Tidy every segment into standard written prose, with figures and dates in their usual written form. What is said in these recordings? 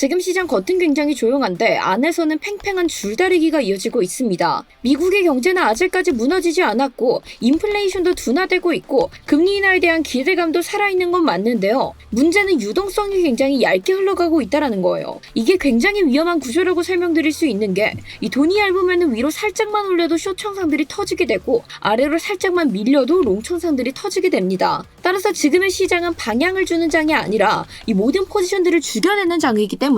지금 시장 겉은 굉장히 조용한데 안에서는 팽팽한 줄다리기가 이어지고 있습니다. 미국의 경제는 아직까지 무너지지 않았고 인플레이션도 둔화되고 있고 금리 인하에 대한 기대감도 살아있는 건 맞는데요. 문제는 유동성이 굉장히 얇게 흘러가고 있다는 거예요. 이게 굉장히 위험한 구조라고 설명드릴 수 있는 게 이 돈이 얇으면 위로 살짝만 올려도 숏청산들이 터지게 되고 아래로 살짝만 밀려도 롱청산들이 터지게 됩니다. 따라서 지금의 시장은 방향을 주는 장이 아니라 이 모든 포지션들을 죽여내는 장이기 때문에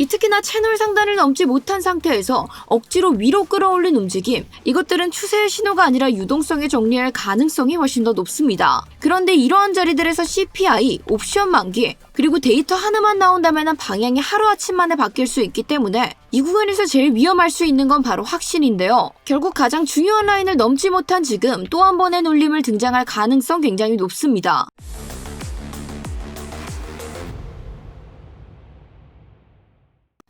특히나 채널 상단을 넘지 못한 상태에서 억지로 위로 끌어올린 움직임, 이것들은 추세의 신호가 아니라 유동성에 정리할 가능성이 훨씬 더 높습니다. 그런데 이러한 자리들에서 CPI, 옵션 만기, 그리고 데이터 하나만 나온다면 방향이 하루아침 만에 바뀔 수 있기 때문에 이 구간에서 제일 위험할 수 있는 건 바로 확신인데요. 결국 가장 중요한 라인을 넘지 못한 지금 또 한 번의 눌림을 등장할 가능성 굉장히 높습니다.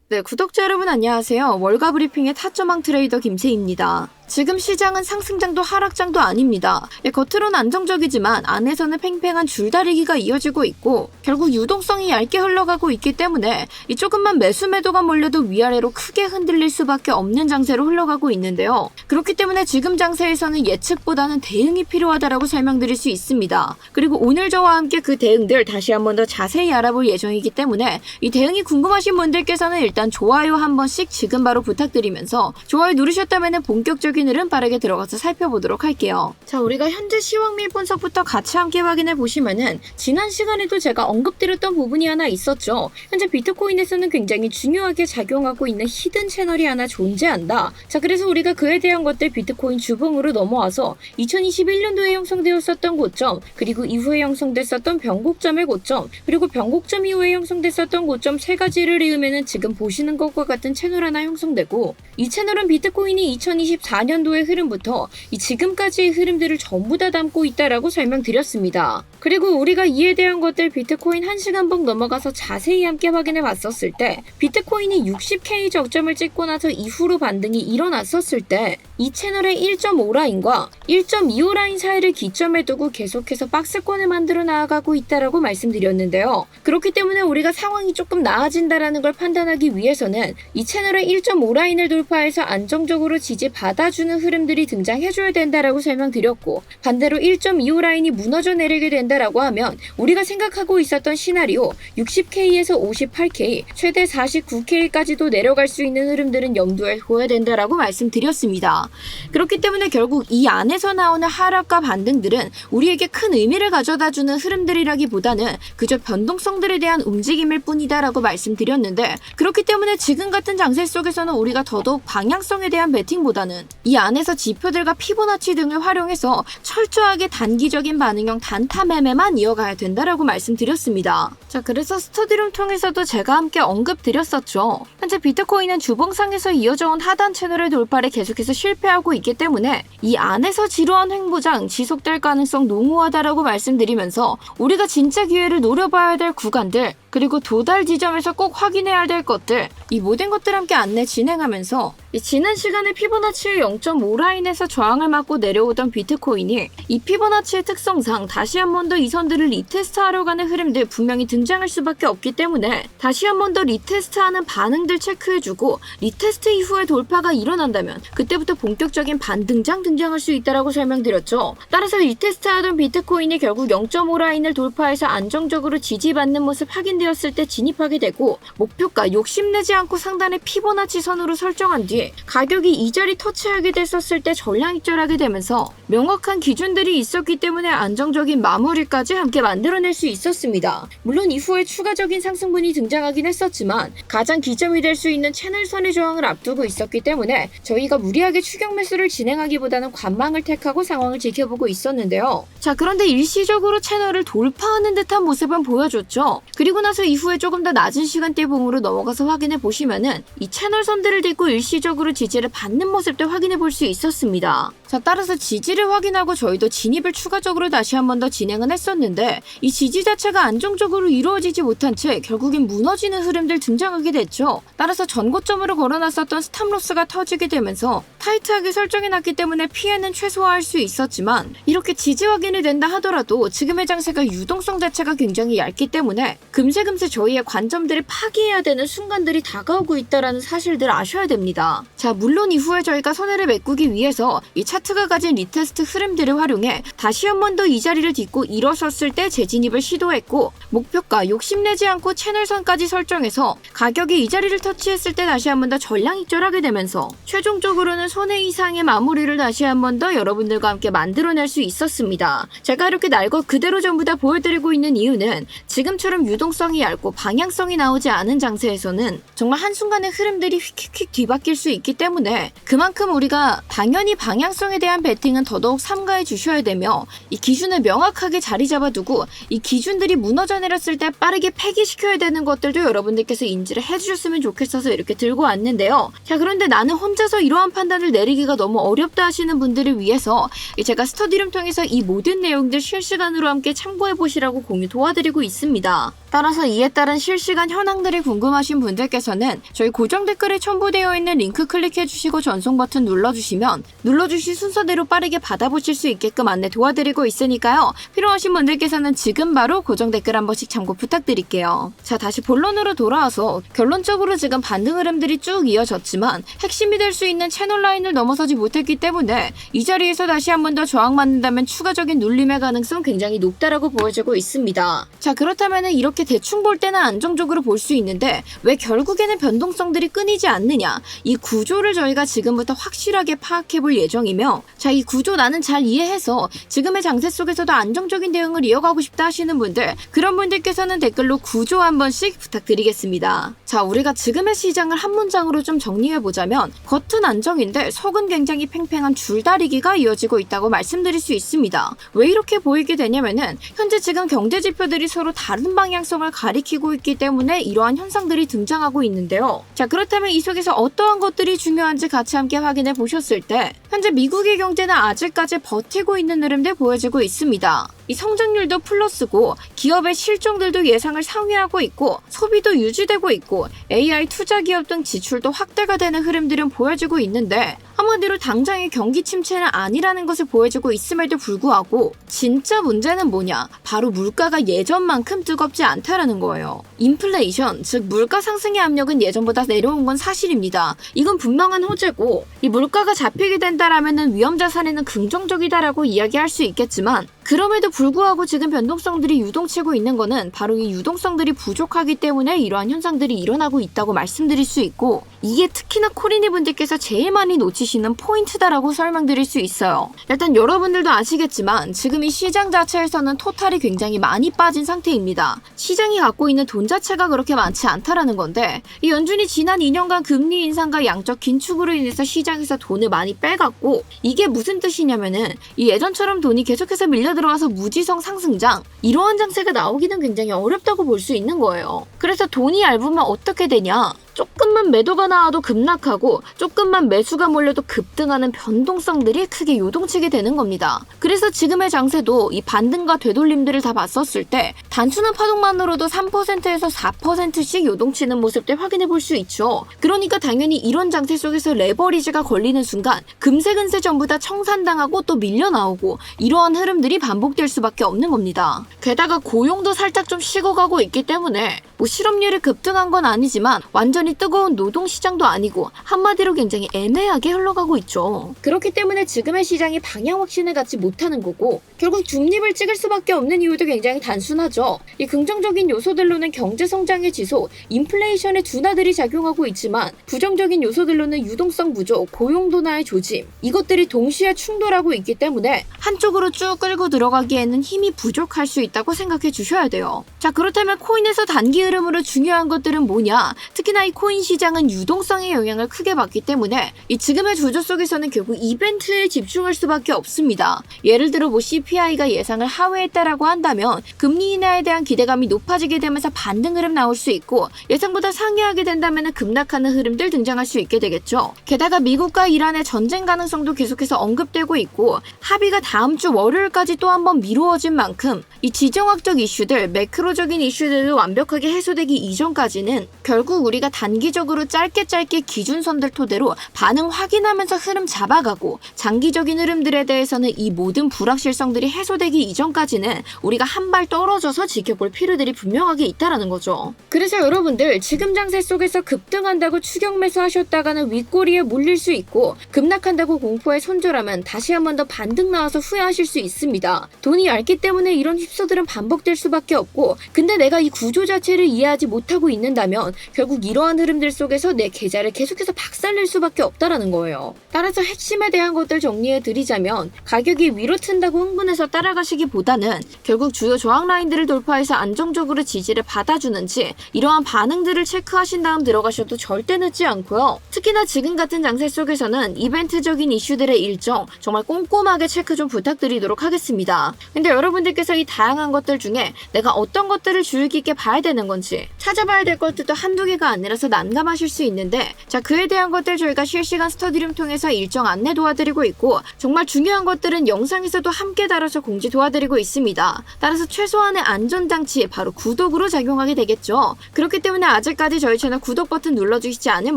네, 구독자 여러분 안녕하세요. 월가 브리핑의 타점왕 트레이더 김세희입니다. 지금 시장은 상승장도 하락장도 아닙니다. 겉으로는 안정적이지만 안에서는 팽팽한 줄다리기가 이어지고 있고 결국 유동성이 얇게 흘러가고 있기 때문에 조금만 매수 매도가 몰려도 위아래로 크게 흔들릴 수밖에 없는 장세로 흘러가고 있는데요. 그렇기 때문에 지금 장세에서는 예측보다는 대응이 필요하다라고 설명드릴 수 있습니다. 그리고 오늘 저와 함께 그 대응들 다시 한번 더 자세히 알아볼 예정이기 때문에 이 대응이 궁금하신 분들께서는 일단 좋아요 한 번씩 지금 바로 부탁드리면서 좋아요 누르셨다면 본격적인 흐름 빠르게 들어가서 살펴보도록 할게요. 자, 우리가 현재 시황밀 분석부터 같이 함께 확인해 보시면은 지난 시간에도 제가 언급드렸던 부분이 하나 있었죠. 현재 비트코인에서는 굉장히 중요하게 작용하고 있는 히든 채널이 하나 존재한다. 자, 그래서 우리가 그에 대한 것들 비트코인 주봉으로 넘어와서 2021년도에 형성되었었던 고점, 그리고 이후에 형성됐었던 변곡점의 고점, 그리고 변곡점 이후에 형성됐었던 고점 세 가지를 이으면은 지금 보시는 것과 같은 채널 하나 형성되고, 이 채널은 비트코인이 2024년도의 흐름부터 지금까지의 흐름들을 전부 다 담고 있다라고 설명드렸습니다. 그리고 우리가 이에 대한 것들 비트코인 1시간봉 넘어가서 자세히 함께 확인해 봤었을 때 비트코인이 60K 저점을 찍고 나서 이후로 반등이 일어났었을 때 이 채널의 1.5라인과 1.25라인 사이를 기점에 두고 계속해서 박스권을 만들어 나아가고 있다라고 말씀드렸는데요. 그렇기 때문에 우리가 상황이 조금 나아진다라는 걸 판단하기 위해서는 이 채널의 1.5라인을 돌파해서 안정적으로 지지받아주는 흐름들이 등장해줘야 된다라고 설명드렸고, 반대로 1.25라인이 무너져 내리게 된다라고 하면 우리가 생각하고 있었던 시나리오 60K에서 58K, 최대 49K까지도 내려갈 수 있는 흐름들은 염두에 둬야 된다라고 말씀드렸습니다. 그렇기 때문에 결국 이 안에서 나오는 하락과 반등들은 우리에게 큰 의미를 가져다주는 흐름들이라기보다는 그저 변동성들에 대한 움직임일 뿐이다라고 말씀드렸는데, 그렇기 때문에 지금 같은 장세 속에서는 우리가 더더욱 방향성에 대한 베팅보다는 이 안에서 지표들과 피보나치 등을 활용해서 철저하게 단기적인 반응형 단타 매매만 이어가야 된다라고 말씀드렸습니다. 자, 그래서 스터디룸 통해서도 제가 함께 언급드렸었죠. 현재 비트코인은 주봉상에서 이어져온 하단 채널의 돌파를 계속해서 실패하고 있기 때문에 이 안에서 지루한 횡보장 지속될 가능성 농후하다라고 말씀드리면서 우리가 진짜 기회를 노려봐야 될 구간들, 그리고 도달 지점에서 꼭 확인해야 될 것들, 이 모든 것들 함께 안내 진행하면서 지난 시간에 피보나치의 0.5라인에서 저항을 맞고 내려오던 비트코인이 이 피보나치의 특성상 다시 한 번 더 이 선들을 리테스트하려 가는 흐름들 분명히 등장할 수밖에 없기 때문에 다시 한 번 더 리테스트하는 반응들 체크해주고 리테스트 이후에 돌파가 일어난다면 그때부터 본격적인 반등장 등장할 수 있다라고 설명드렸죠. 따라서 리테스트하던 비트코인이 결국 0.5라인을 돌파해서 안정적으로 지지받는 모습 확인되었을 때 진입하게 되고, 목표가 욕심내지 않고 상단의 피보나치 선으로 설정한 뒤 가격이 이 자리 터치하게 됐었을 때 전량 익절하게 되면서 명확한 기준들이 있었기 때문에 안정적인 마무리까지 함께 만들어낼 수 있었습니다. 물론 이후에 추가적인 상승분이 등장하긴 했었지만 가장 기점이 될 수 있는 채널선의 저항을 앞두고 있었기 때문에 저희가 무리하게 추격 매수를 진행하기보다는 관망을 택하고 상황을 지켜보고 있었는데요. 자, 그런데 일시적으로 채널을 돌파하는 듯한 모습은 보여줬죠. 그리고 나서 이후에 조금 더 낮은 시간대 봉으로 넘어가서 확인해 보시면은 이 채널선들을 딛고 일시적으로 지지를 받는 모습도 확인해 볼 수 있었습니다. 자, 따라서 지지를 확인하고 저희도 진입을 추가적으로 다시 한 번 더 진행은 했었는데 이 지지 자체가 안정적으로 이루어지지 못한 채 결국엔 무너지는 흐름들 등장하게 됐죠. 따라서 전고점으로 걸어놨었던 스탑로스가 터지게 되면서 타이트하게 설정해놨기 때문에 피해는 최소화할 수 있었지만 이렇게 지지 확인이 된다 하더라도 지금의 장세가 유동성 자체가 굉장히 얇기 때문에 금세금세 저희의 관점들을 파기해야 되는 순간들이 다가오고 있다는 사실들을 아셔야 됩니다. 자, 물론 이후에 저희가 손해를 메꾸기 위해서 이 차트가 가진 리테스트 흐름들을 활용해 다시 한 번 더 이 자리를 딛고 일어섰을 때 재진입을 시도했고 목표가 욕심내지 않고 채널선까지 설정해서 가격이 이 자리를 터치했을 때 다시 한 번 더 전량 익절하게 되면서 최종적으로는 손해 이상의 마무리를 다시 한 번 더 여러분들과 함께 만들어낼 수 있었습니다. 제가 이렇게 날 것 그대로 전부 다 보여드리고 있는 이유는 지금처럼 유동성이 얇고 방향성이 나오지 않은 장세에서는 정말 한순간에 흐름들이 휙휙휙 뒤바뀔 수 있기 때문에 그만큼 우리가 당연히 방향성에 대한 베팅은 더더욱 삼가해 주셔야 되며 이 기준을 명확하게 자리 잡아두고 이 기준들이 무너져 내렸을 때 빠르게 폐기시켜야 되는 것들도 여러분들께서 인지를 해주셨으면 좋겠어서 이렇게 들고 왔는데요. 자, 그런데 나는 혼자서 이러한 판단을 내리기가 너무 어렵다 하시는 분들을 위해서 제가 스터디룸 통해서 이 모든 내용들 실시간으로 함께 참고해 보시라고 공유 도와드리고 있습니다. 따라서 이에 따른 실시간 현황들이 궁금하신 분들께서는 저희 고정 댓글에 첨부되어 있는 링크 클릭해 주시고 전송 버튼 눌러주시면 눌러주신 순서대로 빠르게 받아보실 수 있게끔 안내 도와드리고 있으니까요. 필요하신 분들께서는 지금 바로 고정 댓글 한 번씩 참고 부탁드릴게요. 자, 다시 본론으로 돌아와서 결론적으로 지금 반등 흐름들이 쭉 이어졌지만 핵심이 될 수 있는 채널 라인을 넘어서지 못했기 때문에 이 자리에서 다시 한 번 더 저항받는다면 추가적인 눌림의 가능성 굉장히 높다라고 보여지고 있습니다. 자, 그렇다면 이렇게 대충 볼 때는 안정적으로 볼 수 있는데 왜 결국에는 변동성들이 끊이지 않느냐, 이 구조를 저희가 지금부터 확실하게 파악해 볼 예정이며, 자, 이 구조 나는 잘 이해해서 지금의 장세 속에서도 안정적인 대응을 이어가고 싶다 하시는 분들, 그런 분들께서는 댓글로 구조 한 번씩 부탁드리겠습니다. 자, 우리가 지금의 시장을 한 문장으로 좀 정리해 보자면 겉은 안정인데 속은 굉장히 팽팽한 줄다리기가 이어지고 있다고 말씀드릴 수 있습니다. 왜 이렇게 보이게 되냐면은 현재 지금 경제 지표들이 서로 다른 방향성을 가리키고 있기 때문에 이러한 현상들이 등장하고 있는데요. 자, 그렇다면 이 속에서 어떠한 것들이 중요한지 같이 함께 확인해 보셨을 때 현재 미국의 경제는 아직까지 버티고 있는 흐름들 보여지고 있습니다. 이 성장률도 플러스고 기업의 실적들도 예상을 상회하고 있고 소비도 유지되고 있고 AI 투자 기업 등 지출도 확대가 되는 흐름들은 보여지고 있는데 한마디로 당장의 경기 침체는 아니라는 것을 보여주고 있음에도 불구하고 진짜 문제는 뭐냐? 바로 물가가 예전만큼 뜨겁지 않다라는 거예요. 인플레이션, 즉 물가 상승의 압력은 예전보다 내려온 건 사실입니다. 이건 분명한 호재고 이 물가가 잡히게 된다라면은 위험 자산에는 긍정적이다라고 이야기할 수 있겠지만 그럼에도 불구하고 지금 변동성들이 유동치고 있는 거는 바로 이 유동성들이 부족하기 때문에 이러한 현상들이 일어나고 있다고 말씀드릴 수 있고 이게 특히나 코리니 분들께서 제일 많이 놓치시는 포인트다라고 설명드릴 수 있어요. 일단 여러분들도 아시겠지만 지금 이 시장 자체에서는 토탈이 굉장히 많이 빠진 상태입니다. 시장이 갖고 있는 돈 자체가 그렇게 많지 않다라는 건데 이 연준이 지난 2년간 금리 인상과 양적 긴축으로 인해서 시장에서 돈을 많이 빼갔고 이게 무슨 뜻이냐면은 이 예전처럼 돈이 계속해서 밀려 들어와서 무지성 상승장 이러한 장세가 나오기는 굉장히 어렵다고 볼 수 있는 거예요. 그래서 돈이 얇으면 어떻게 되냐? 조금만 매도가 나와도 급락하고 조금만 매수가 몰려도 급등하는 변동성들이 크게 요동치게 되는 겁니다. 그래서 지금의 장세도 이 반등과 되돌림들을 다 봤었을 때 단순한 파동만으로도 3%에서 4%씩 요동치는 모습들 확인해 볼 수 있죠. 그러니까 당연히 이런 장세 속에서 레버리지가 걸리는 순간 금세근세 전부 다 청산당하고 또 밀려나오고 이러한 흐름들이 반복될 수밖에 없는 겁니다. 게다가 고용도 살짝 좀 식어가고 있기 때문에 뭐 실업률이 급등한 건 아니지만 완전히 뜨거운 노동시장도 아니고 한마디로 굉장히 애매하게 흘러가고 있죠. 그렇기 때문에 지금의 시장이 방향 확신을 갖지 못하는 거고 결국 중립을 찍을 수밖에 없는 이유도 굉장히 단순하죠. 이 긍정적인 요소들로는 경제성장의 지속, 인플레이션의 둔화들이 작용하고 있지만 부정적인 요소들로는 유동성 부족, 고용 둔화의 조짐 이것들이 동시에 충돌하고 있기 때문에 한쪽으로 쭉 끌고 들어가기에는 힘이 부족할 수 있다고 생각해 주셔야 돼요. 자, 그렇다면 코인에서 단기 흐름으로 중요한 것들은 뭐냐? 특히나 이 코인 시장은 유동성의 영향을 크게 받기 때문에 이 지금의 구조 속에서는 결국 이벤트에 집중할 수밖에 없습니다. 예를 들어 CPI가 예상을 하회했다라고 한다면 금리 인하에 대한 기대감이 높아지게 되면서 반등 흐름 나올 수 있고, 예상보다 상회하게 된다면 급락하는 흐름들 등장할 수 있게 되겠죠. 게다가 미국과 이란의 전쟁 가능성도 계속해서 언급되고 있고, 합의가 다음 주 월요일까지 또 한 번 미루어진 만큼 이 지정학적 이슈들, 매크로적인 이슈들도 완벽하게 해소되기 이전까지는 결국 우리가 단기적으로 짧게 기준선들 토대로 반응 확인하면서 흐름 잡아가고, 장기적인 흐름들에 대해서는 이 모든 불확실성들이 해소되기 이전까지는 우리가 한 발 떨어져서 지켜볼 필요들이 분명하게 있다라는 거죠. 그래서 여러분들, 지금 장세 속에서 급등한다고 추격 매수하셨다가는 윗꼬리에 물릴 수 있고, 급락한다고 공포에 손절하면 다시 한 번 더 반등 나와서 후회하실 수 있습니다. 돈이 얇기 때문에 이런 휩소들은 반복될 수밖에 없고, 근데 내가 이 구조 자체를 이해하지 못하고 있는다면 결국 이러한 흐름들 속에서 내 계좌를 계속해서 박살낼 수밖에 없다라는 거예요. 따라서 핵심에 대한 것들 정리해 드리자면, 가격이 위로 튼다고 흥분해서 따라가시기보다는 결국 주요 저항 라인들을 돌파해서 안정적으로 지지를 받아주는지 이러한 반응들을 체크하신 다음 들어가셔도 절대 늦지 않고요. 특히나 지금 같은 장세 속에서는 이벤트적인 이슈들의 일정 정말 꼼꼼하게 체크 좀 부탁드리도록 하겠습니다. 근데 여러분들께서 이 다양한 것들 중에 내가 어떤 것들을 주의 깊게 봐야 되는 건지 찾아봐야 될 것들도 한두 개가 아니라서 난감하실 수 있는데, 자, 그에 대한 것들 저희가 실시간 스터디룸 통해서 일정 안내 도와드리고 있고, 정말 중요한 것들은 영상에서도 함께 다뤄서 공지 도와드리고 있습니다. 따라서 최소한의 안전장치, 바로 구독으로 작용하게 되겠죠. 그렇기 때문에 아직까지 저희 채널 구독 버튼 눌러주시지 않은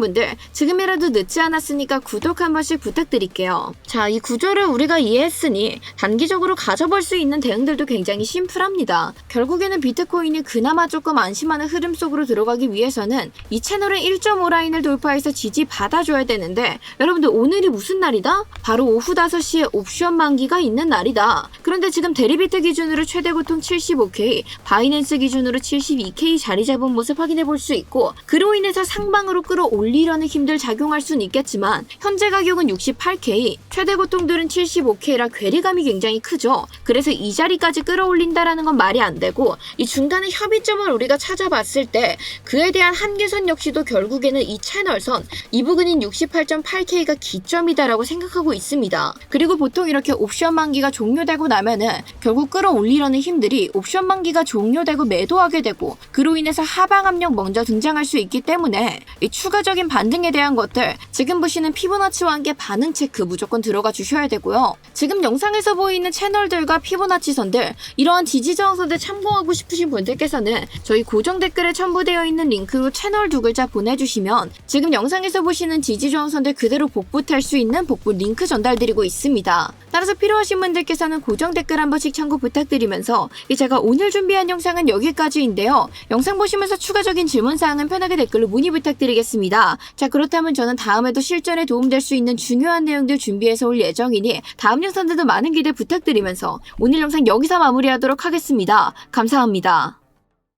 분들, 지금이라도 늦지 않았으니까 구독 한 번씩 부탁드릴게요. 자, 이 구조를 우리가 이해했으니 단기적으로 가져볼 수 있는 대응들도 굉장히 심플합니다. 결국에는 비트코인이 그나마 조금 안심하는 흐름 속으로 들어가기 위해서는 이 채널의 1.5 라인을 돌파해서 지지 받아줘야 되는데, 여러분들 오늘이 무슨 날이다? 바로 오후 5시에 옵션 만기가 있는 날이다. 그런데 지금 데리비트 기준으로 최대 고통 75K, 바이낸스 기준으로 72K 자리 잡은 모습 확인해 볼 수 있고, 그로 인해서 상방으로 끌어올리려는 힘들 작용할 수는 있겠지만 현재 가격은 68K, 최대 고통들은 75K라 괴리감이 굉장히 크죠. 그래서 이 자리까지 끌어올린다라는 건 말이 안 되고, 이 중간의 협의점을 우리가 찾아봤을 때 그에 대한 한계선 역시도 결국에는 이 채널선, 이 부근인 68.8K가 기점이다라고 생각하고 있습니다. 그리고 보통 이렇게 옵션 만기가 종료되고 나면은 결국 끌어올리려는 힘들이 옵션 만기가 종료되고 매도하게 되고, 그로 인해서 하방 압력 먼저 등장할 수 있기 때문에 이 추가적인 반등에 대한 것들, 지금 보시는 피보나치와 함께 반응 체크 무조건 들어가 주셔야 되고요. 지금 영상에서 보이는 채널들과 피보나치 선들, 이러한 지지저항선들 참고하고 싶으신 분들께서는 저희 고정 댓글에 첨부되어 있는 링크로 채널 두 글자 보내주시면 지금 영상에서 보시는 지지저항선들 그대로 복붙할 수 있는 복붙 링크 전달드리고 있습니다. 따라서 필요하신 분들께서는 고정 댓글 한 번씩 참고 부탁드리면서, 제가 오늘 준비한 영상은 여기까지인데요. 영상 보시면서 추가적인 질문사항은 편하게 댓글로 문의 부탁드리겠습니다. 자, 그렇다면 저는 다음에도 실전에 도움될 수 있는 중요한 내용들 준비해서 올 예정이니 다음 영상들도 많은 기대 부탁드리면서 오늘 영상 여기서 마무리하도록 하겠습니다. 감사합니다.